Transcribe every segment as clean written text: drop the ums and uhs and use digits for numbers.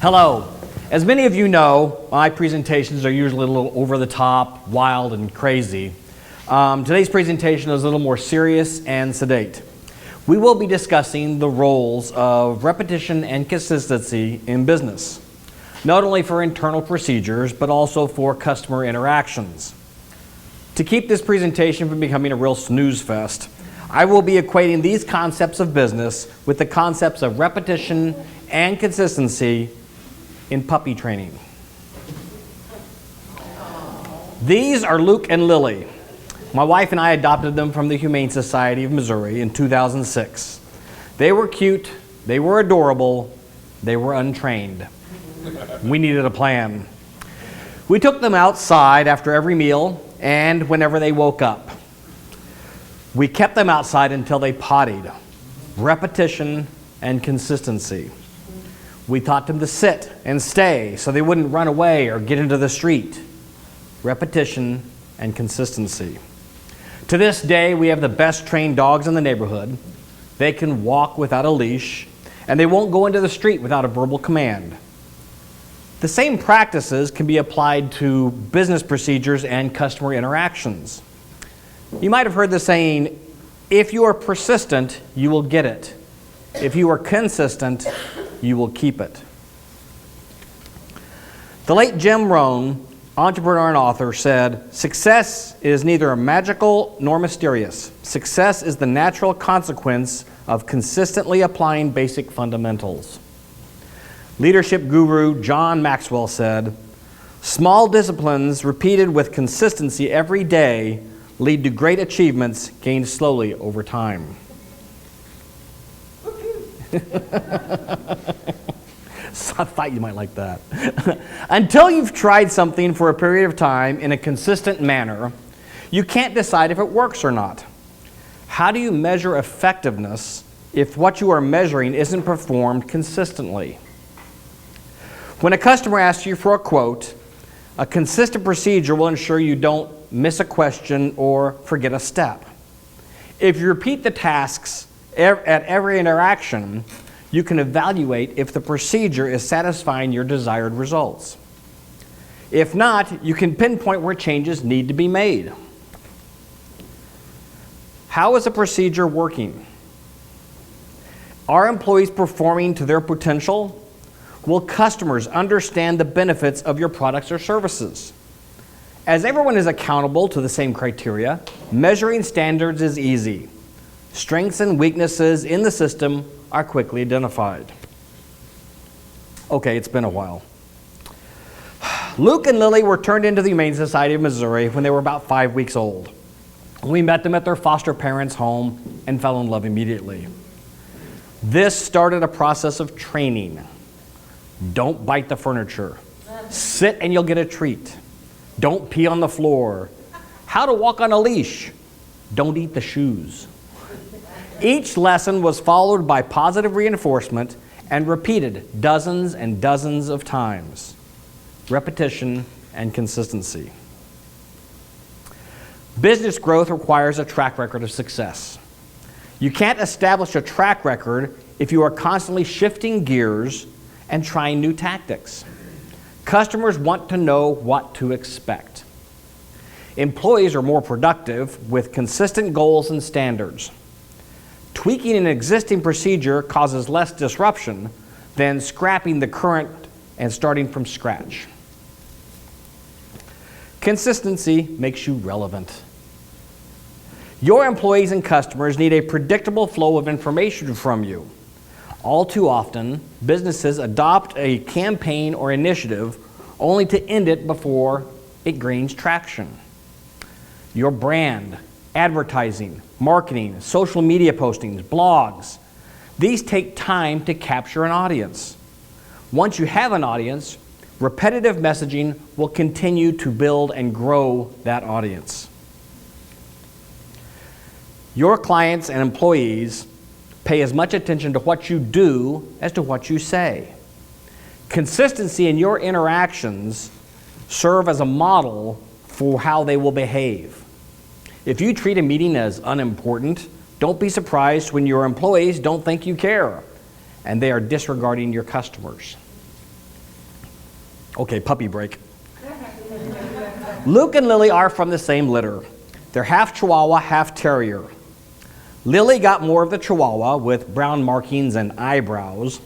Hello. As many of you know, my presentations are usually a little over the top, wild, and crazy. Today's presentation is a little more serious and sedate. We will be discussing the roles of repetition and consistency in business, not only for internal procedures, but also for customer interactions. To keep this presentation from becoming a real snooze fest, I will be equating these concepts of business with the concepts of repetition and consistency in puppy training. These are Luke and Lily. My wife and I adopted them from the Humane Society of Missouri in 2006. They were cute, they were adorable, they were untrained. We needed a plan. We took them outside after every meal and whenever they woke up. We kept them outside until they pottied. Repetition and consistency. We taught them to sit and stay so they wouldn't run away or get into the street. Repetition and consistency. To this day, we have the best trained dogs in the neighborhood. They can walk without a leash, and they won't go into the street without a verbal command. The same practices can be applied to business procedures and customer interactions. You might have heard the saying, if you are persistent, you will get it. If you are consistent, you will keep it. The late Jim Rohn, entrepreneur and author, said, "Success is neither magical nor mysterious. Success is the natural consequence of consistently applying basic fundamentals." Leadership guru John Maxwell said, "Small disciplines repeated with consistency every day lead to great achievements gained slowly over time." So I thought you might like that. Until you've tried something for a period of time in a consistent manner, you can't decide if it works or not. How do you measure effectiveness if what you are measuring isn't performed consistently? When a customer asks you for a quote, a consistent procedure will ensure you don't miss a question or forget a step. If you repeat the tasks at every interaction, you can evaluate if the procedure is satisfying your desired results. If not, you can pinpoint where changes need to be made. How is a procedure working? Are employees performing to their potential? Will customers understand the benefits of your products or services? As everyone is accountable to the same criteria, measuring standards is easy. Strengths and weaknesses in the system are quickly identified. Okay, it's been a while. Luke and Lily were turned into the Humane Society of Missouri when they were about 5 weeks old. We met them at their foster parents' home and fell in love immediately. This started a process of training. Don't bite the furniture. Sit and you'll get a treat. Don't pee on the floor. How to walk on a leash. Don't eat the shoes. Each lesson was followed by positive reinforcement and repeated dozens and dozens of times. Repetition and consistency. Business growth requires a track record of success. You can't establish a track record if you are constantly shifting gears and trying new tactics. Customers want to know what to expect. Employees are more productive with consistent goals and standards. Tweaking an existing procedure causes less disruption than scrapping the current and starting from scratch. Consistency makes you relevant. Your employees and customers need a predictable flow of information from you. All too often, businesses adopt a campaign or initiative only to end it before it gains traction. Your brand, advertising, marketing, social media postings, blogs, these take time to capture an audience. Once you have an audience, repetitive messaging will continue to build and grow that audience. Your clients and employees pay as much attention to what you do as to what you say. Consistency in your interactions serve as a model for how they will behave. If you treat a meeting as unimportant, don't be surprised when your employees don't think you care and they are disregarding your customers. Okay, puppy break. Luke and Lily are from the same litter. They're half Chihuahua, half Terrier. Lily got more of the Chihuahua with brown markings and eyebrows,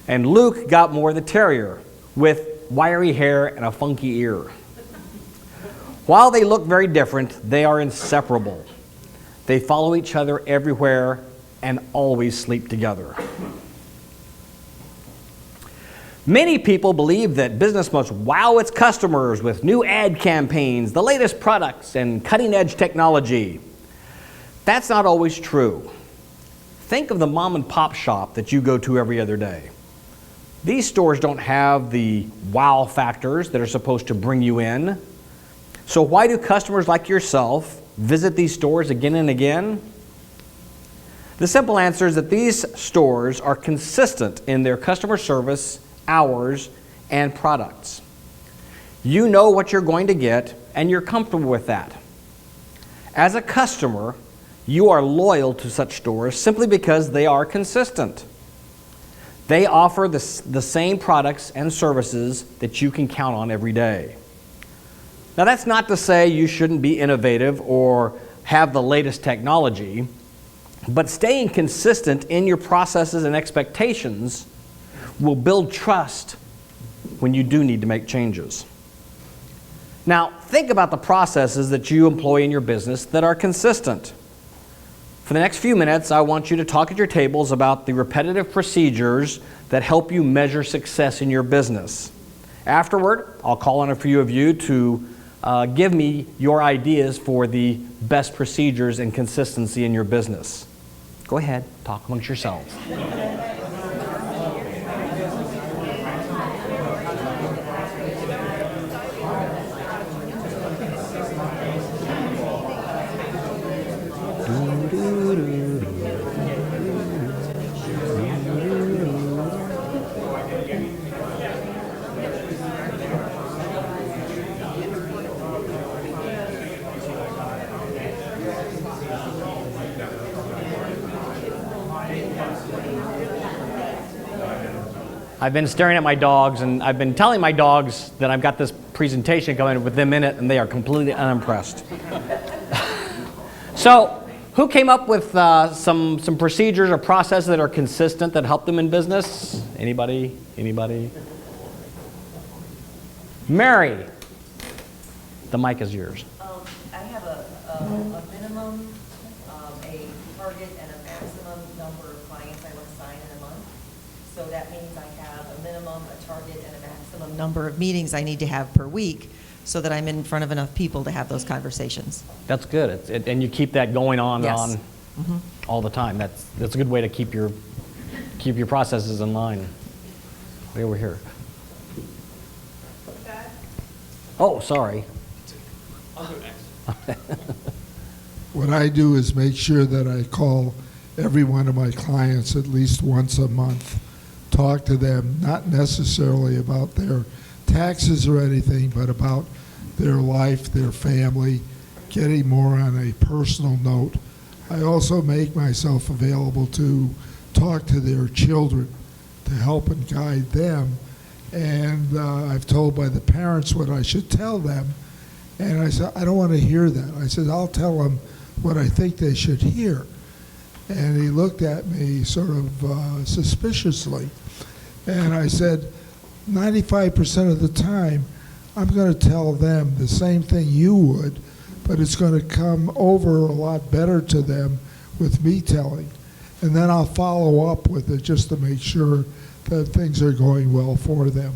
and Luke got more of the Terrier with wiry hair and a funky ear. While they look very different, they are inseparable. They follow each other everywhere and always sleep together. Many people believe that business must wow its customers with new ad campaigns, the latest products, and cutting-edge technology. That's not always true. Think of the mom and pop shop that you go to every other day. These stores don't have the wow factors that are supposed to bring you in. So why do customers like yourself visit these stores again and again? The simple answer is that these stores are consistent in their customer service, hours, and products. You know what you're going to get, and you're comfortable with that. As a customer, you are loyal to such stores simply because they are consistent. They offer the same products and services that you can count on every day. Now, that's not to say you shouldn't be innovative or have the latest technology, but staying consistent in your processes and expectations will build trust when you do need to make changes. Now, think about the processes that you employ in your business that are consistent. For the next few minutes, I want you to talk at your tables about the repetitive procedures that help you measure success in your business. Afterward, I'll call on a few of you to give me your ideas for the best procedures and consistency in your business. Go ahead, talk amongst yourselves. I've been staring at my dogs, and I've been telling my dogs that I've got this presentation coming with them in it, and they are completely unimpressed. So, who came up with some procedures or processes that are consistent that help them in business? Anybody? Anybody? Mary, the mic is yours. I have a minimum, a target, and a maximum number of clients I want to sign in a month. So that means I have a minimum, a target, and a maximum number of meetings I need to have per week so that I'm in front of enough people to have those conversations. That's good. And you keep that going on Yes. and on all the time. That's a good way to keep your processes in line. Way over here. Oh, sorry. I'll go next. What I do is make sure that I call every one of my clients at least once a month, talk to them, not necessarily about their taxes or anything, but about their life, their family, getting more on a personal note. I also make myself available to talk to their children, to help and guide them. And I've told by the parents what I should tell them. And I said, I don't want to hear that. I said, I'll tell them what I think they should hear. And he looked at me sort of suspiciously. And I said, 95% of the time, I'm going to tell them the same thing you would, but it's going to come over a lot better to them with me telling. And then I'll follow up with it just to make sure that things are going well for them.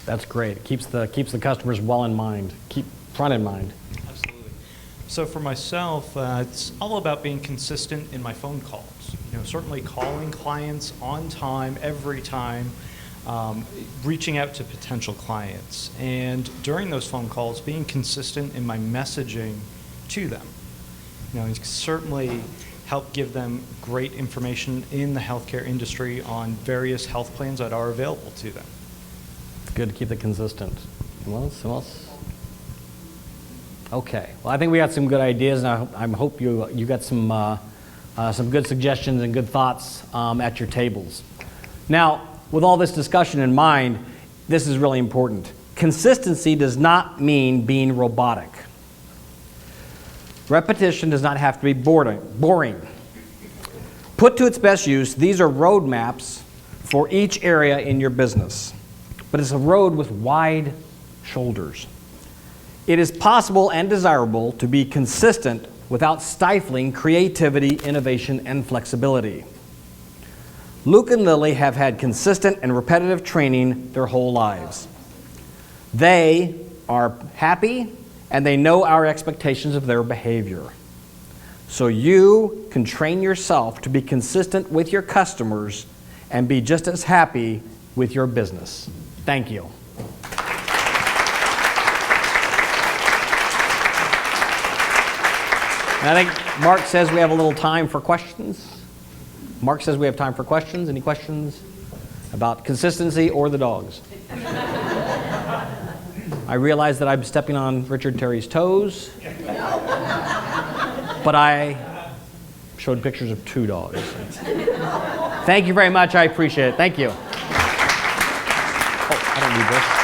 That's great. It keeps the customers well in mind, keep front in mind. Absolutely. So for myself, it's all about being consistent in my phone calls. Certainly calling clients on time, every time, reaching out to potential clients. And during those phone calls, being consistent in my messaging to them. It certainly help give them great information in the healthcare industry on various health plans that are available to them. It's good to keep it consistent. Who else? Okay. Well, I think we got some good ideas, and I hope you got some good suggestions and good thoughts at your tables. Now, with all this discussion in mind, this is really important. Consistency does not mean being robotic. Repetition does not have to be boring. Put to its best use, these are roadmaps for each area in your business. But it's a road with wide shoulders. It is possible and desirable to be consistent without stifling creativity, innovation, and flexibility. Luke and Lily have had consistent and repetitive training their whole lives. They are happy and they know our expectations of their behavior. So you can train yourself to be consistent with your customers and be just as happy with your business. Thank you. And I think Mark says we have a little time for questions. Mark says we have time for questions. Any questions about consistency or the dogs? I realize that I'm stepping on Richard Terry's toes, but I showed pictures of 2 dogs. Thank you very much. I appreciate it. Thank you. Oh, I don't need this.